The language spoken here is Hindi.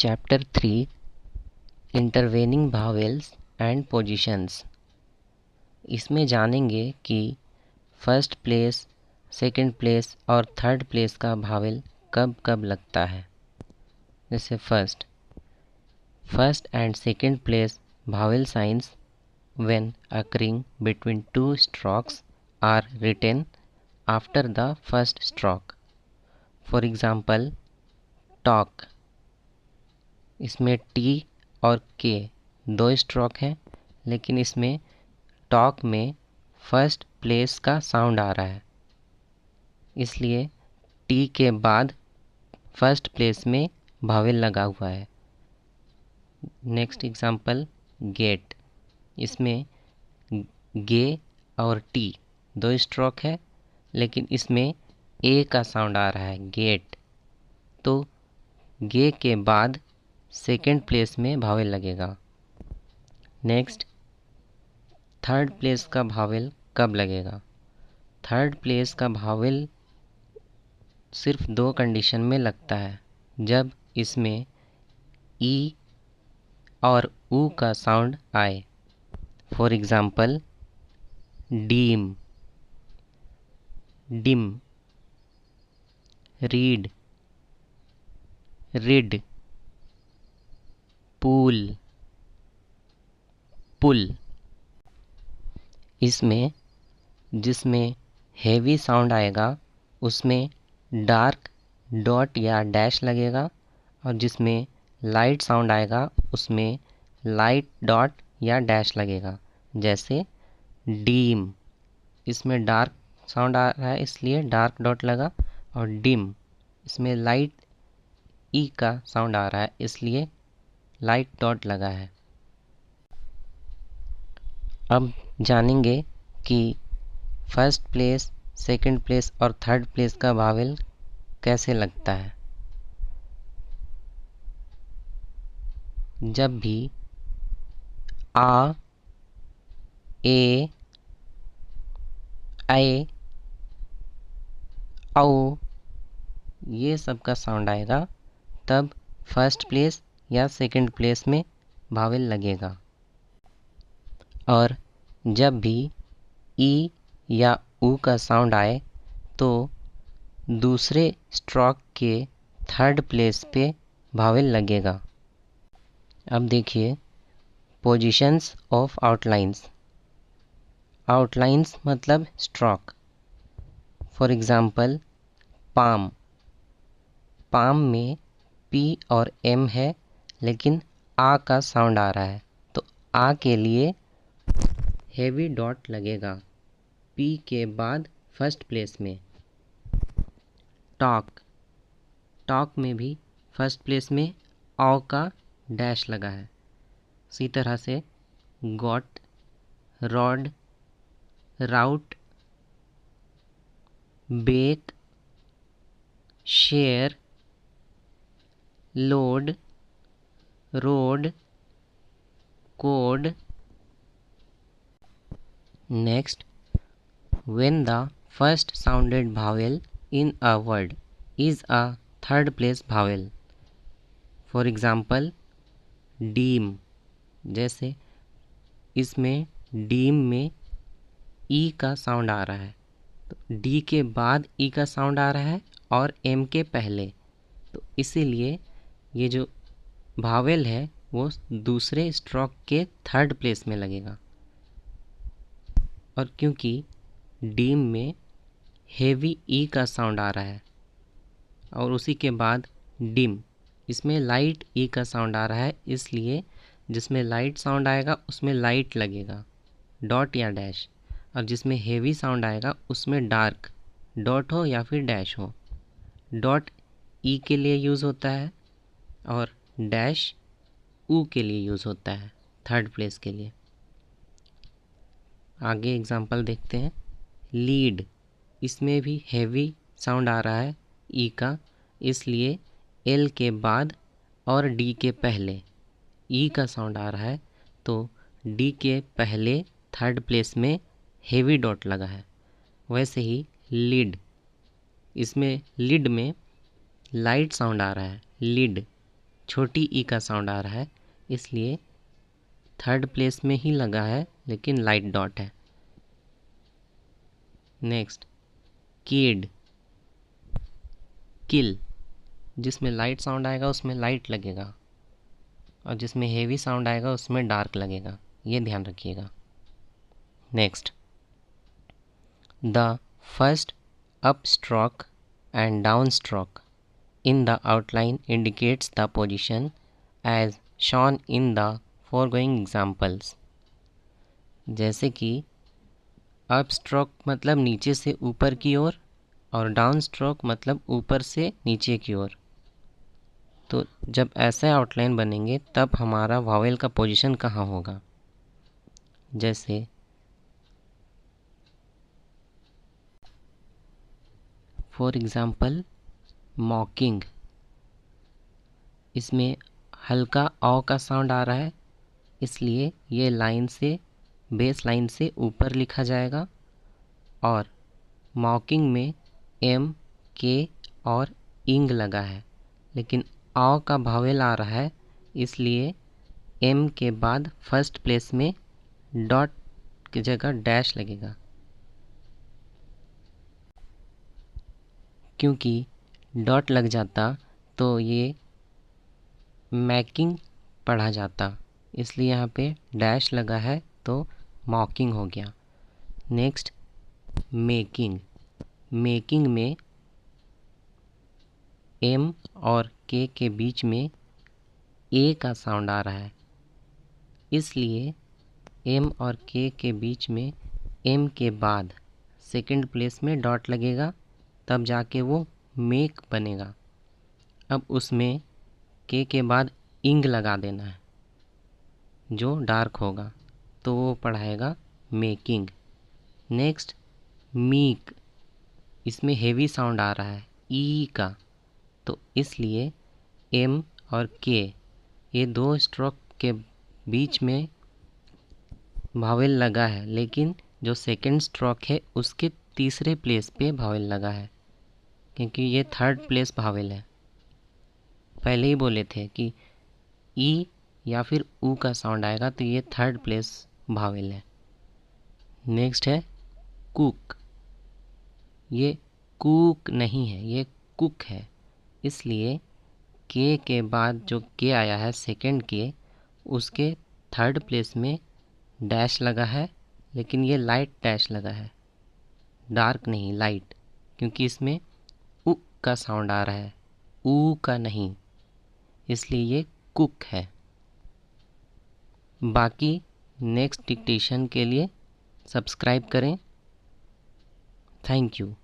Chapter 3 intervening vowels and positions. इसमें जानेंगे कि फर्स्ट प्लेस, सेकंड प्लेस और थर्ड प्लेस का भावेल कब कब लगता है। जैसे first and second place vowel signs when occurring between two strokes are written after the first stroke. For example talk, इसमें टी और के दो स्ट्रोक हैं, लेकिन इसमें टॉक में फर्स्ट प्लेस का साउंड आ रहा है, इसलिए टी के बाद फर्स्ट प्लेस में भावेल लगा हुआ है। नेक्स्ट एग्जांपल गेट, इसमें गे और टी दो स्ट्रोक है, लेकिन इसमें ए का साउंड आ रहा है गेट, तो गे के बाद सेकेंड प्लेस में भावेल लगेगा। नेक्स्ट थर्ड प्लेस का भावेल कब लगेगा। थर्ड प्लेस का भावेल सिर्फ दो कंडीशन में लगता है, जब इसमें ई और ऊ का साउंड आए। For example deem, dim, read, rid, pool, pull. इसमें जिसमें हेवी साउंड आएगा उसमें डार्क डॉट या डैश लगेगा, और जिसमें लाइट साउंड आएगा उसमें लाइट डॉट या डैश लगेगा। जैसे डीम, इसमें डार्क साउंड आ रहा है इसलिए डार्क डॉट लगा, और डिम इसमें लाइट ई का साउंड आ रहा है इसलिए लाइट डॉट लगा है। अब जानेंगे कि फर्स्ट प्लेस, सेकंड प्लेस और थर्ड प्लेस का भावेल कैसे लगता है। जब भी आ, ए, ऐ, औ ये सब का साउंड आएगा, तब फर्स्ट प्लेस या सेकंड प्लेस में भावेल लगेगा। और जब भी ई या ऊ का साउंड आए तो दूसरे स्ट्रोक के थर्ड प्लेस पे भावेल लगेगा। अब देखिए पोजीशंस ऑफ आउटलाइंस। आउटलाइंस मतलब stroke. For example palm, palm में पी और एम है, लेकिन आ का साउंड आ रहा है, तो आ के लिए हेवी डॉट लगेगा पी के बाद फर्स्ट प्लेस में। टॉक, टॉक में भी फर्स्ट प्लेस में औ का डैश लगा है। इसी तरह से got, rod, rout, bake, share, load, road, code. Next, when the first sounded vowel in a word is a third place vowel. For example, deem, जैसे इसमें डीम में ई का साउंड आ रहा है, तो डी के बाद ई का साउंड आ रहा है और एम के पहले, तो इसीलिए ये जो भावेल है वो दूसरे स्ट्रोक के थर्ड प्लेस में लगेगा। और क्योंकि डीम में हेवी ई का साउंड आ रहा है और उसी के बाद डिम, इसमें लाइट ई का साउंड आ रहा है, इसलिए जिसमें लाइट साउंड आएगा उसमें लाइट लगेगा डॉट या डैश, और जिसमें हेवी साउंड आएगा उसमें डार्क डॉट हो या फिर डैश हो। डॉट ई के लिए यूज़ होता है और डैश ऊ के लिए यूज़ होता है थर्ड प्लेस के लिए। आगे एग्जांपल देखते हैं। लीड, इसमें भी हेवी साउंड आ रहा है ई का, इसलिए एल के बाद और डी के पहले ई का साउंड आ रहा है, तो डी के पहले थर्ड प्लेस में हेवी डॉट लगा है। वैसे ही लिड, इसमें लिड में लाइट साउंड आ रहा है लिड, छोटी ई का साउंड आ रहा है, इसलिए थर्ड प्लेस में ही लगा है लेकिन लाइट डॉट है। नेक्स्ट किड, किल, जिसमें लाइट साउंड आएगा उसमें लाइट लगेगा और जिसमें हेवी साउंड आएगा उसमें डार्क लगेगा, ये ध्यान रखिएगा। Next the first up stroke and down stroke in the outline indicates the position as shown in the foregoing examples। जैसे कि अप स्ट्रोक मतलब नीचे से ऊपर की ओर और डाउन स्ट्रोक मतलब ऊपर से नीचे की ओर। तो जब ऐसे आउटलाइन बनेंगे तब हमारा वावेल का पोजीशन कहाँ होगा। जैसे फॉर एग्ज़ाम्पल मॉकिंग, इसमें हल्का औ का साउंड आ रहा है, इसलिए ये लाइन से बेस लाइन से ऊपर लिखा जाएगा। और मॉकिंग में एम, के और इंग लगा है, लेकिन औ का भावेल आ रहा है, इसलिए एम के बाद फर्स्ट प्लेस में डॉट की जगह डैश लगेगा, क्योंकि डॉट लग जाता तो ये मैकिंग पढ़ा जाता, इसलिए यहाँ पे डैश लगा है तो मॉकिंग हो गया। नेक्स्ट मेकिंग, मेकिंग में एम और के बीच में ए का साउंड आ रहा है, इसलिए एम और के बीच में एम के बाद सेकंड प्लेस में डॉट लगेगा, तब जाके वो मेक बनेगा। अब उसमें के बाद इंग लगा देना है जो डार्क होगा, तो वो पढ़ाएगा मेकिंग। नेक्स्ट मीक, इसमें हेवी साउंड आ रहा है ई का, तो इसलिए एम और के ये दो स्ट्रोक के बीच में भावेल लगा है, लेकिन जो सेकंड स्ट्रोक है उसके तीसरे प्लेस पे भावेल लगा है, क्योंकि ये थर्ड प्लेस भावेल है। पहले ही बोले थे कि ई या फिर ऊ का साउंड आएगा तो ये थर्ड प्लेस भावेल है। नेक्स्ट है कुक, ये कुक नहीं है, ये कुक है, इसलिए के बाद जो के आया है सेकंड के, उसके थर्ड प्लेस में डैश लगा है, लेकिन ये लाइट डैश लगा है, डार्क नहीं लाइट, क्योंकि इसमें उ का साउंड आ रहा है, ऊ का नहीं, इसलिए ये कुक है। बाकी नेक्स्ट डिक्टेशन के लिए सब्सक्राइब करें। Thank you.